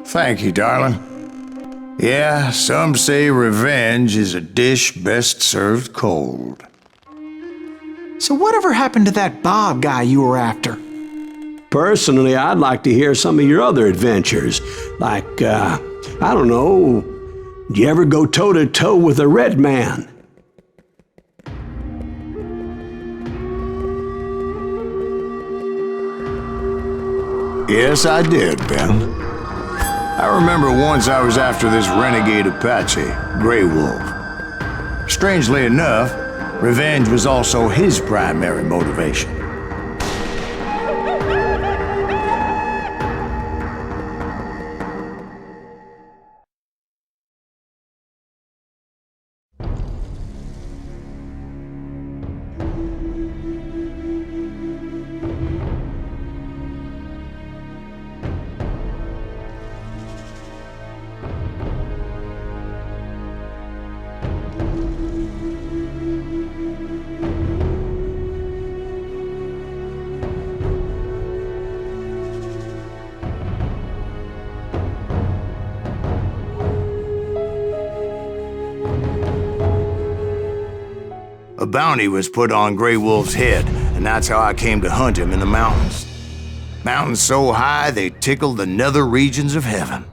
Thank you, darling. Yeah, some say revenge is a dish best served cold. So whatever happened to that Bob guy you were after? Personally, I'd like to hear some of your other adventures. Like, I don't know, did you ever go toe-to-toe with a red man? Yes, I did, Ben. I remember once I was after this renegade Apache, Grey Wolf. Strangely enough, revenge was also his primary motivation. A bounty was put on Grey Wolf's head, and that's how I came to hunt him in the mountains. Mountains so high they tickled the nether regions of heaven.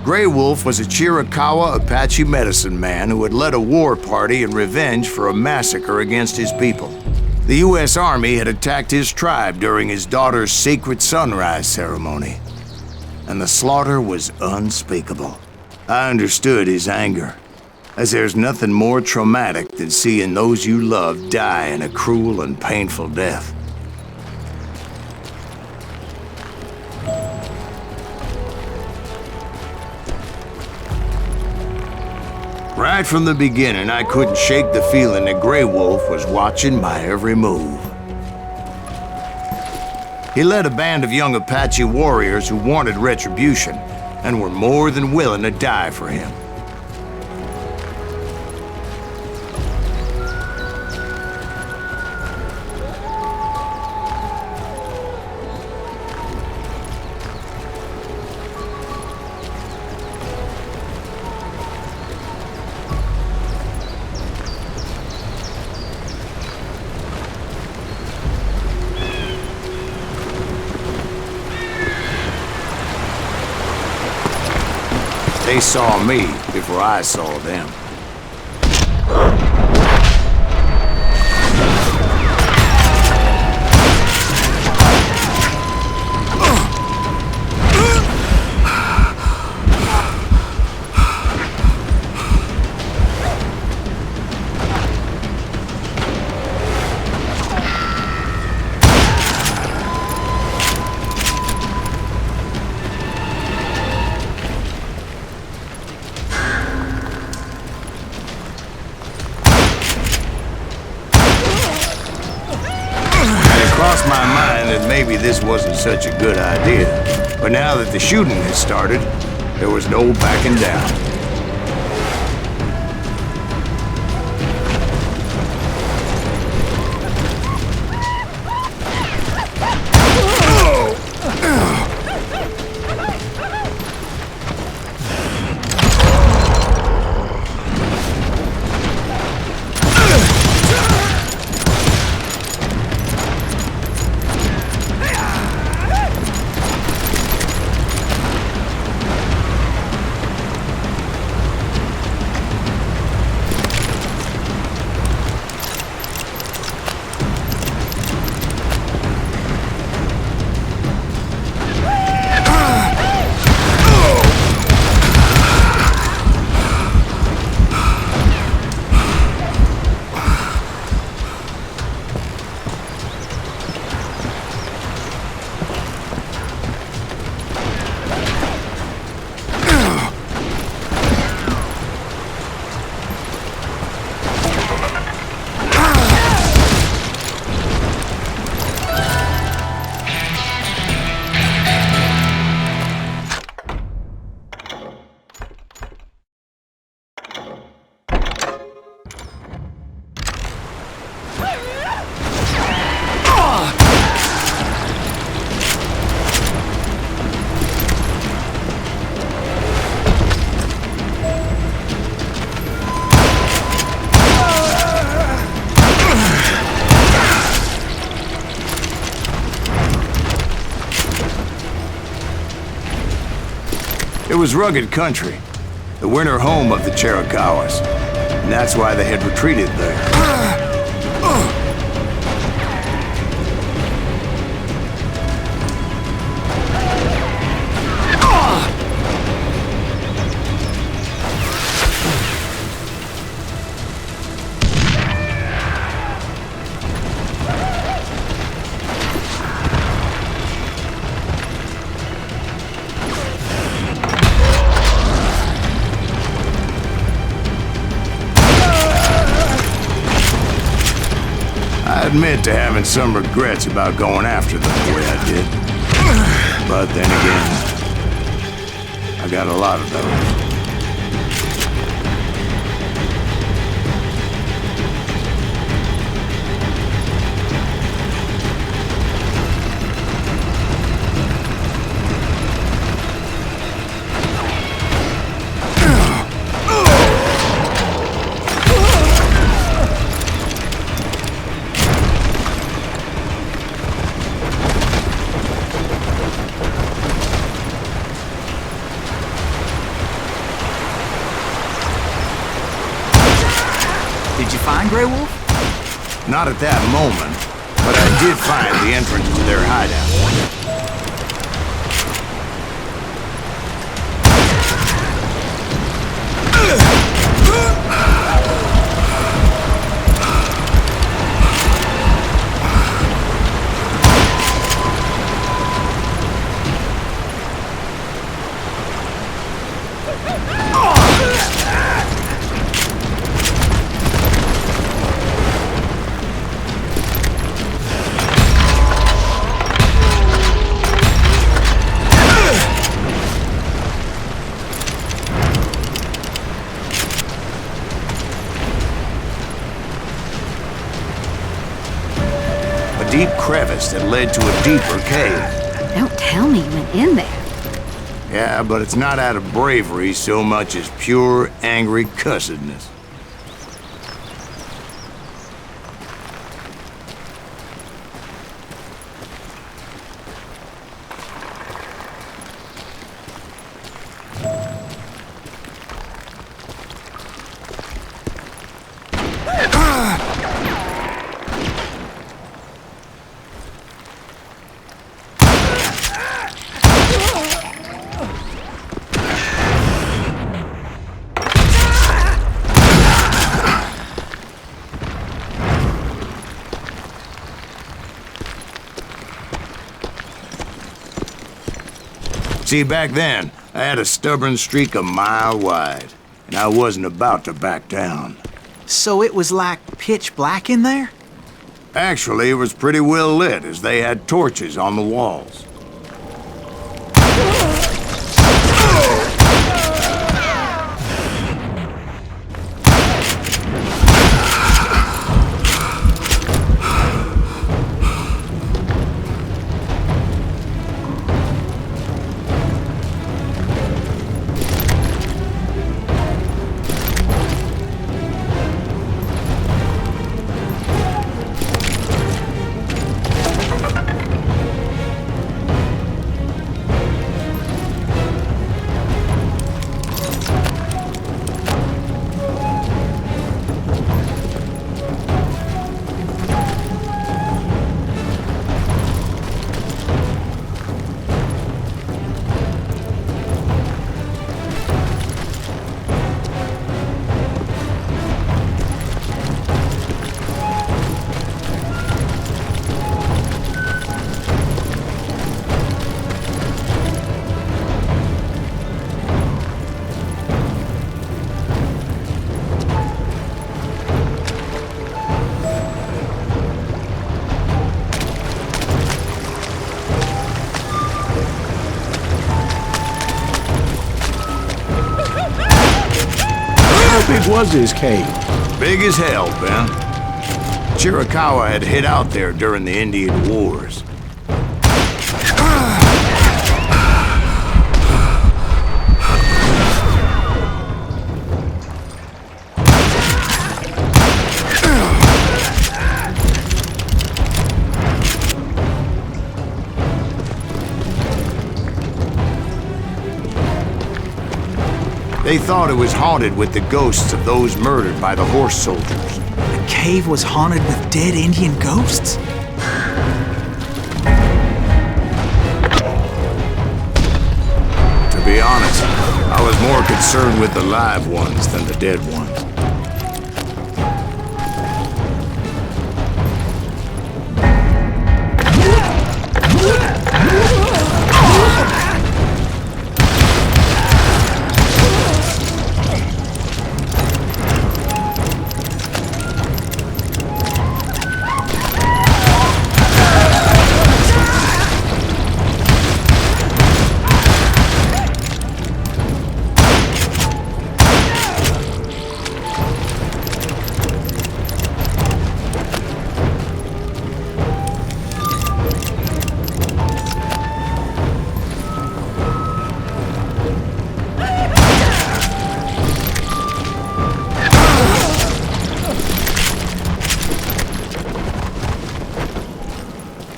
Grey Wolf was a Chiricahua Apache medicine man who had led a war party in revenge for a massacre against his people. The U.S. Army had attacked his tribe during his daughter's sacred sunrise ceremony, and the slaughter was unspeakable. I understood his anger, as there's nothing more traumatic than seeing those you love die in a cruel and painful death. Right from the beginning, I couldn't shake the feeling that Grey Wolf was watching my every move. He led a band of young Apache warriors who wanted retribution and were more than willing to die for him. They saw me before I saw them. Crossed my mind that maybe this wasn't such a good idea. But now that the shooting had started, there was no backing down. was rugged country, the winter home of the Chiricahuas, and that's why they had retreated there. I admit to having some regrets about going after them the way I did. But then again, I got a lot of those. Did you find Grey Wolf? Not at that moment, but I did find the entrance to their hideout. Deep crevice that led to a deeper cave. Don't tell me you went in there. Yeah, but it's not out of bravery so much as pure, angry cussedness. See, back then, I had a stubborn streak a mile wide, and I wasn't about to back down. So it was like pitch black in there? Actually, it was pretty well lit, as they had torches on the walls. How big was this cave? Big as hell, Ben. Chiricahua had hid out there during the Indian Wars. They thought it was haunted with the ghosts of those murdered by the horse soldiers. The cave was haunted with dead Indian ghosts? To be honest, I was more concerned with the live ones than the dead ones.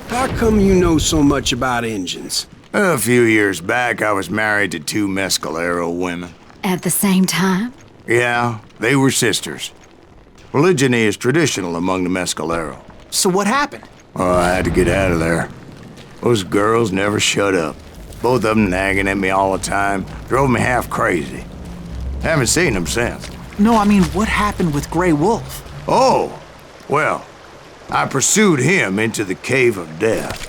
How come you know so much about engines? A few years back, I was married to 2 Mescalero women. At the same time? Yeah, they were sisters. Polygyny is traditional among the Mescalero. So what happened? Oh, I had to get out of there. Those girls never shut up. Both of them nagging at me all the time. Drove me half crazy. Haven't seen them since. No, I mean, what happened with Grey Wolf? Oh, well, I pursued him into the Cave of Death.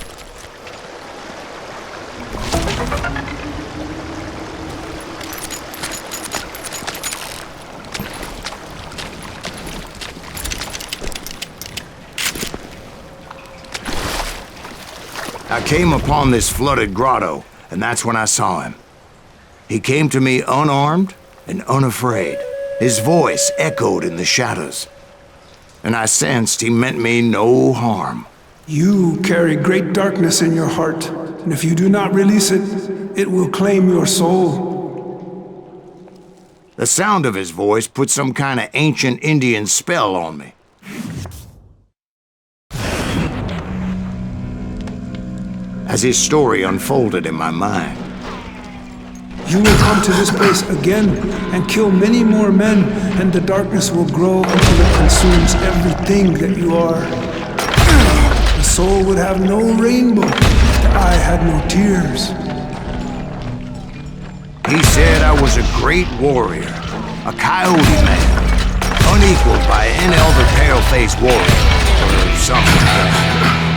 I came upon this flooded grotto, and that's when I saw him. He came to me unarmed and unafraid. His voice echoed in the shadows, and I sensed he meant me no harm. You carry great darkness in your heart, and if you do not release it, it will claim your soul. The sound of his voice put some kind of ancient Indian spell on me. As his story unfolded in my mind, You will come to this place again and kill many more men, and the darkness will grow until it consumes everything that you are. The soul would have no rainbow, the eye had no tears. he said I was a great warrior, a coyote man, unequaled by any other pale-faced warrior, or something like that.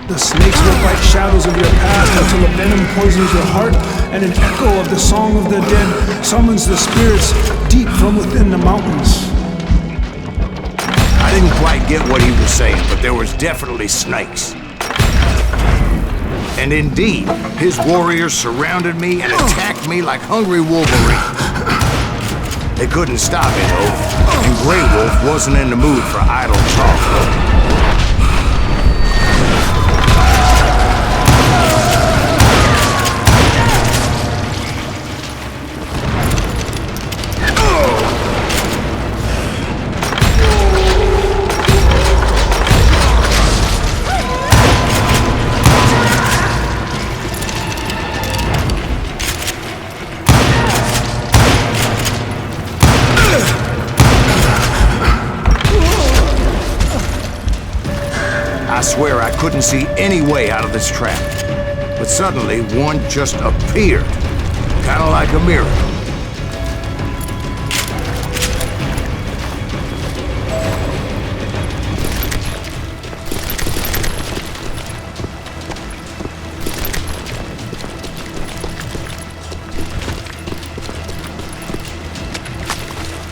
The snakes look like shadows of your past until the venom poisons your heart, and an echo of the song of the dead summons the spirits deep from within the mountains. I didn't quite get what he was saying, but there was definitely snakes. And indeed, his warriors surrounded me and attacked me like hungry wolverines. They couldn't stop me, though, and Grey Wolf wasn't in the mood for idle talk. I swear I couldn't see any way out of this trap. But suddenly, one just appeared. Kind of like a miracle.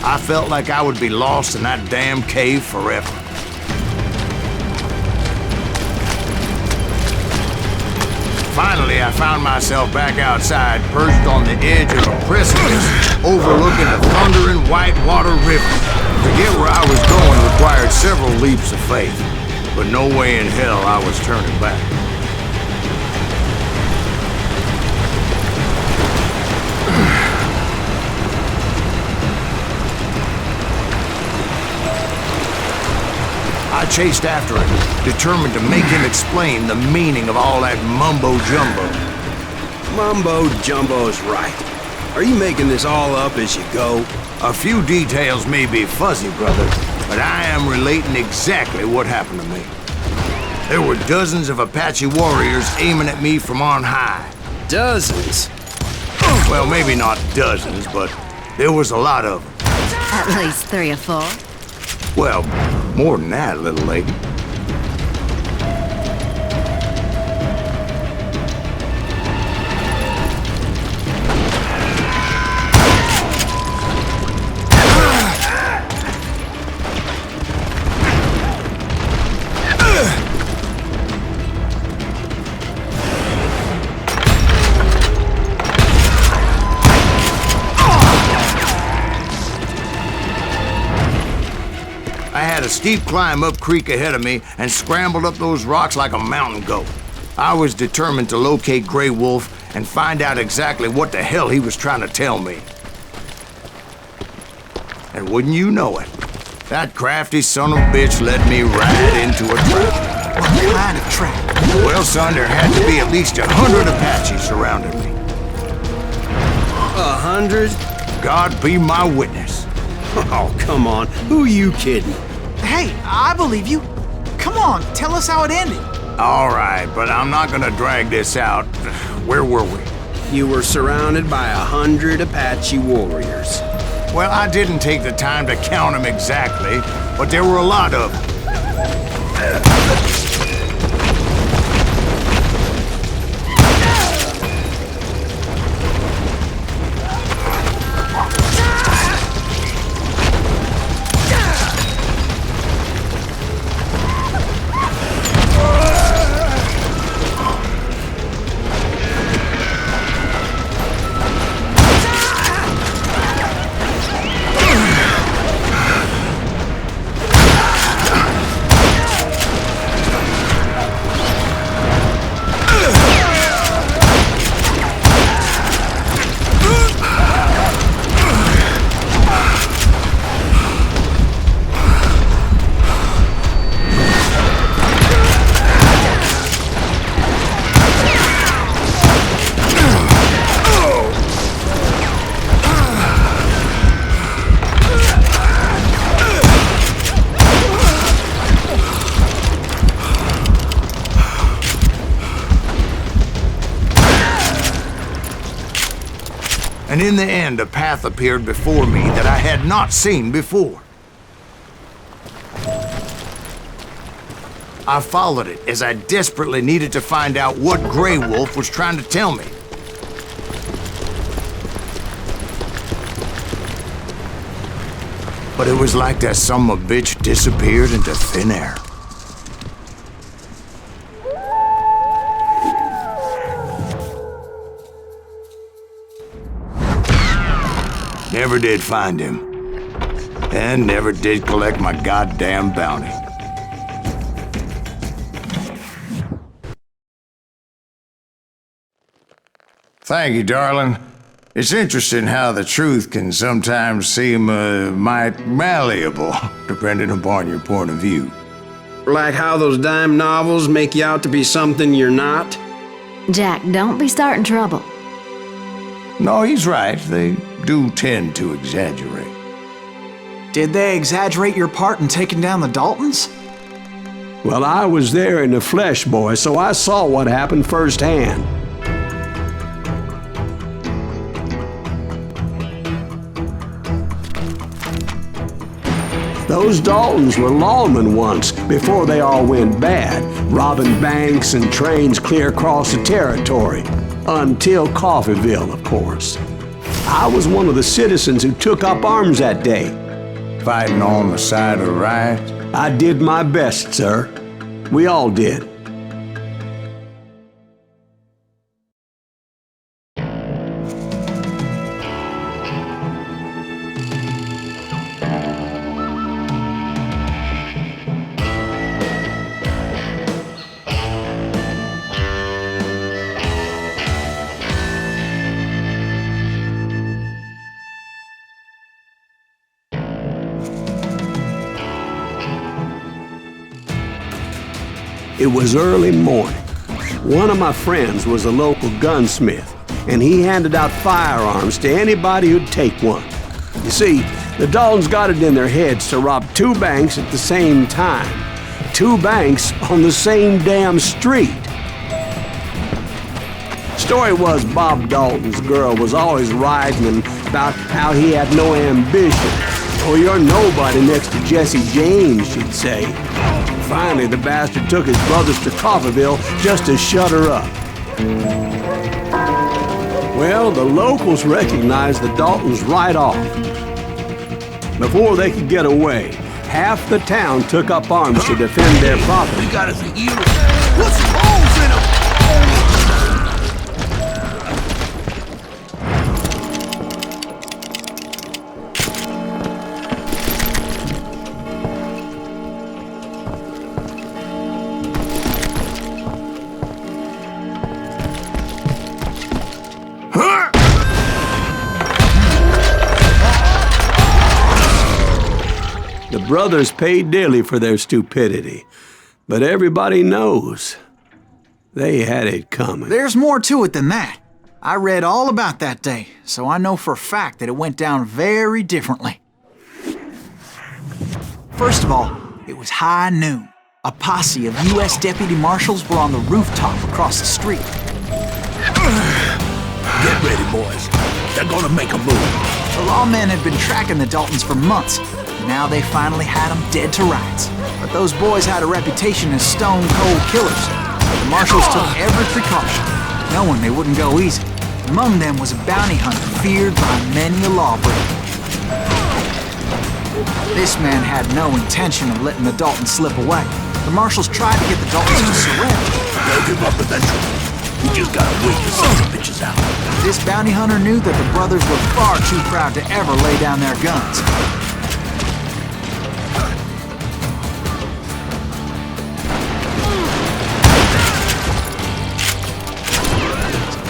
I felt like I would be lost in that damn cave forever. Finally, I found myself back outside, perched on the edge of a precipice, overlooking the thundering Whitewater River. To get where I was going required several leaps of faith, but no way in hell I was turning back. I chased after him, determined to make him explain the meaning of all that mumbo-jumbo. Mumbo Jumbo's right. Are you making this all up as you go? A few details may be fuzzy, brother, but I am relating exactly what happened to me. There were dozens of Apache warriors aiming at me from on high. Dozens? Well, maybe not dozens, but there was a lot of them. At least 3 or 4. Well, more than that, little lady. I had a steep climb up creek ahead of me and scrambled up those rocks like a mountain goat. I was determined to locate Grey Wolf and find out exactly what the hell he was trying to tell me. And wouldn't you know it, that crafty son of a bitch led me right into a trap. What kind of trap? Well, son, there had to be at least 100 Apaches surrounding me. 100? God be my witness. Oh, come on. Who are you kidding? Hey, I believe you. Come on, tell us how it ended. All right, but I'm not gonna drag this out. Where were we? You were surrounded by 100 Apache warriors. Well, I didn't take the time to count them exactly, but there were a lot of them. And in the end, a path appeared before me that I had not seen before. I followed it as I desperately needed to find out what Grey Wolf was trying to tell me. But it was like that son of a bitch disappeared into thin air. Never did find him. And never did collect my goddamn bounty. Thank you, darling. It's interesting how the truth can sometimes seem, might malleable, depending upon your point of view. Like how those dime novels make you out to be something you're not? Jack, don't be starting trouble. No, he's right. They do tend to exaggerate. Did they exaggerate your part in taking down the Daltons? Well, I was there in the flesh, boy, so I saw what happened firsthand. Those Daltons were lawmen once, before they all went bad, robbing banks and trains clear across the territory. Until Coffeeville, of course. I was one of the citizens who took up arms that day. Fighting on the side of the right? I did my best, sir. We all did. It was early morning. One of my friends was a local gunsmith. and he handed out firearms to anybody who'd take one. You see, the Daltons got it in their heads to rob 2 banks at the same time. 2 banks on the same damn street. Story was Bob Dalton's girl was always writing about how he had no ambition. Oh, you're nobody next to Jesse James, she'd say. Finally, the bastard took his brothers to Coffeyville just to shut her up. Well, the locals recognized the Daltons right off. Before they could get away, half the town took up arms to defend their property. We got us a hero. Put some holes in him! The brothers paid dearly for their stupidity, but everybody knows they had it coming. There's more to it than that. I read all about that day, so I know for a fact that it went down very differently. First of all, it was high noon. A posse of U.S. deputy marshals were on the rooftop across the street. Get ready, boys. They're gonna make a move. The lawmen had been tracking the Daltons for months. Now they finally had them dead to rights. But those boys had a reputation as stone-cold killers. The marshals took every precaution, knowing they wouldn't go easy. Among them was a bounty hunter feared by many a lawbreaker. This man had no intention of letting the Daltons slip away. The marshals tried to get the Daltons to surrender. They'll give up eventually. We just gotta wait to send the bitches out. This bounty hunter knew that the brothers were far too proud to ever lay down their guns.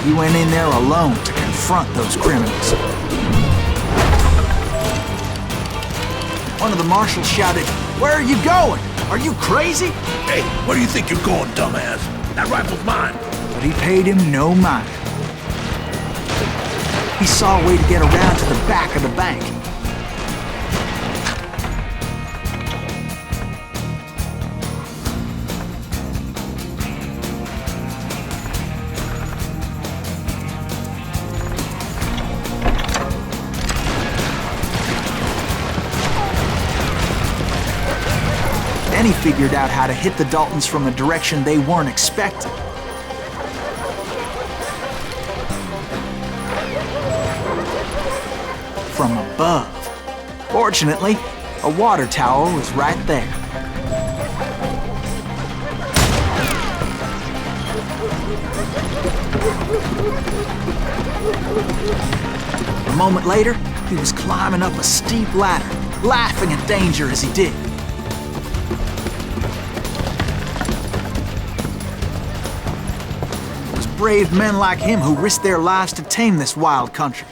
He went in there alone to confront those criminals. One of the marshals shouted, "Where are you going? Are you crazy?" Hey, where do you think you're going, dumbass? That rifle's mine. But he paid him no mind. He saw a way to get around to the back of the bank. Then he figured out how to hit the Daltons from a direction they weren't expecting. From above. Fortunately, a water tower was right there. A moment later, he was climbing up a steep ladder, laughing at danger as he did. It was brave men like him who risked their lives to tame this wild country.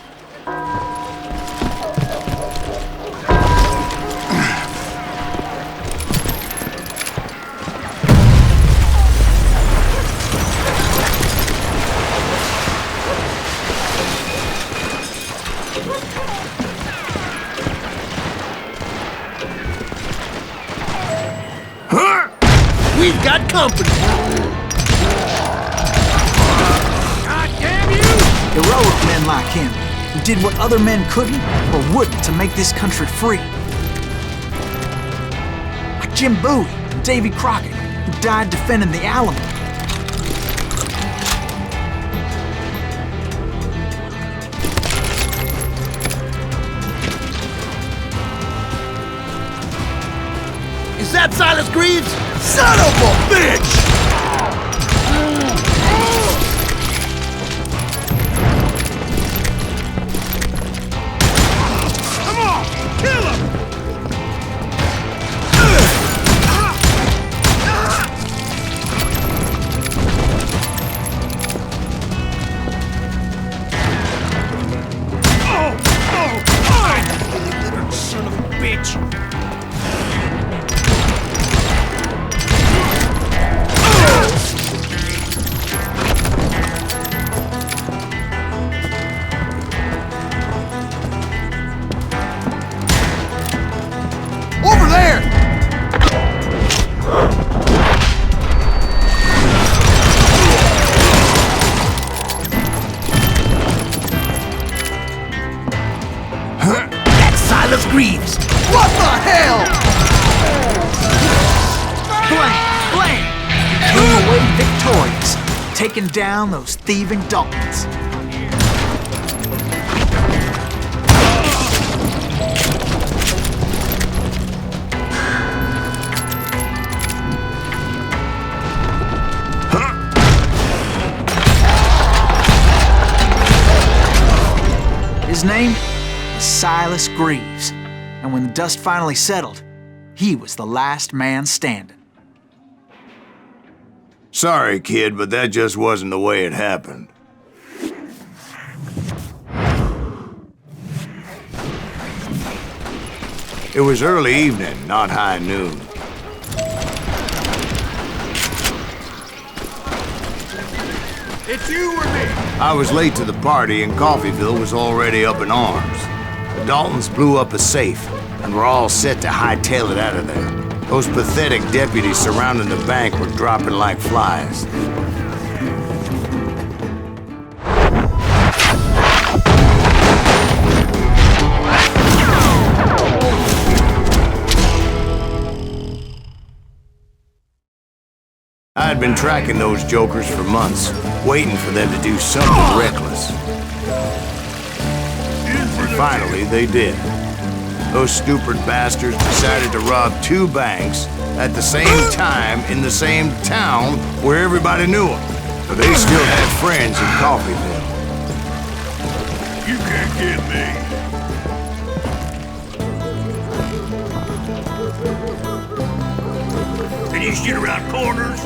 We've got company. God damn you! Heroic men like him, who did what other men couldn't or wouldn't to make this country free. Like Jim Bowie and Davy Crockett, who died defending the Alienware. Is that Silas Greaves? Son of a bitch! Come on, kill him! Son of a bitch! victorious, taking down those thieving Daltons. His name was Silas Greaves, and when the dust finally settled, he was the last man standing. Sorry, kid, but that just wasn't the way it happened. It was early evening, not high noon. It's you or me? I was late to the party and Coffeyville was already up in arms. The Daltons blew up a safe and were all set to hightail it out of there. Those pathetic deputies surrounding the bank were dropping like flies. I had been tracking those jokers for months, waiting for them to do something reckless. And finally, they did. Those stupid bastards decided to rob 2 banks at the same time in the same town where everybody knew them. But they still had friends in Coffeyville. You can't get me. Can you shoot around corners?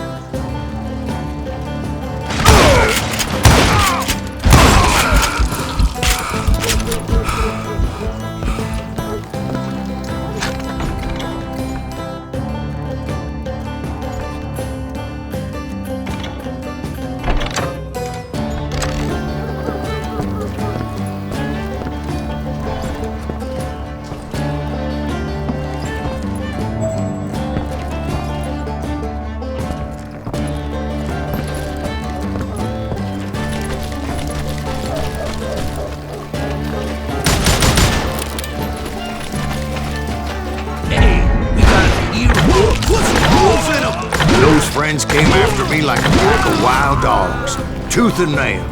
Those friends came after me like a pack of wild dogs, tooth and nail.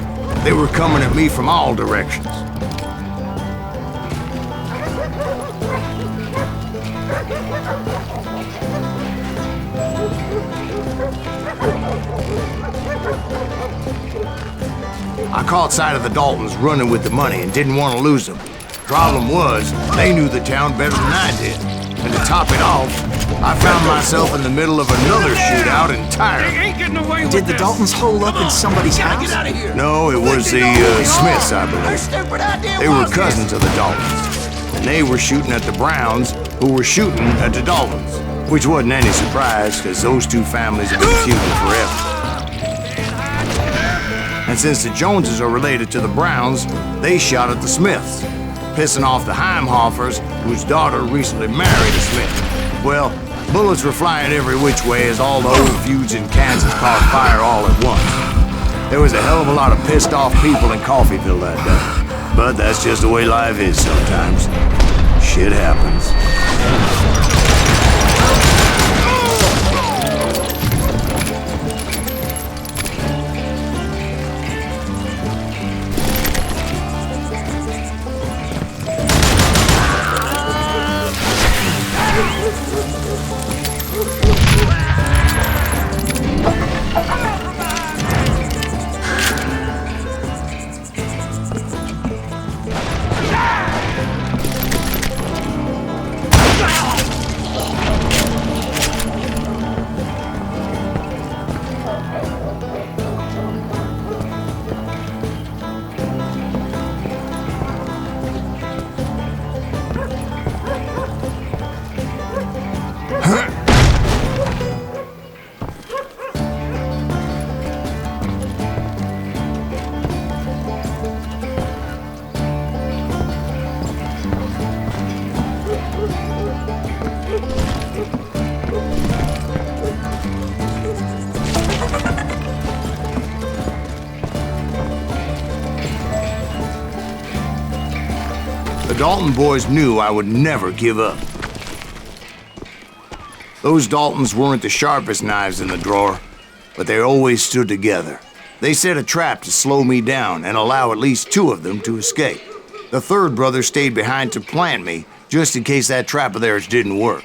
They were coming at me from all directions. I caught sight of the Daltons running with the money and didn't want to lose them. Problem was, they knew the town better than I did. And to top it off, I found myself in the middle of another shootout entirely. Did the Daltons hole up in somebody's house? No, it was the Smiths, I believe. They were cousins of the Daltons. And they were shooting at the Browns, who were shooting at the Daltons. Which wasn't any surprise, because those 2 families have been feuding forever. And since the Joneses are related to the Browns, they shot at the Smiths, pissing off the Heimhoffers, whose daughter recently married a Smith. Well, bullets were flying every which way as all the old feuds in Kansas caught fire all at once. There was a hell of a lot of pissed off people in Coffeyville that day. But that's just the way life is sometimes. Shit happens. The Dalton boys knew I would never give up. Those Daltons weren't the sharpest knives in the drawer, but they always stood together. They set a trap to slow me down and allow at least 2 of them to escape. The third brother stayed behind to plant me, just in case that trap of theirs didn't work.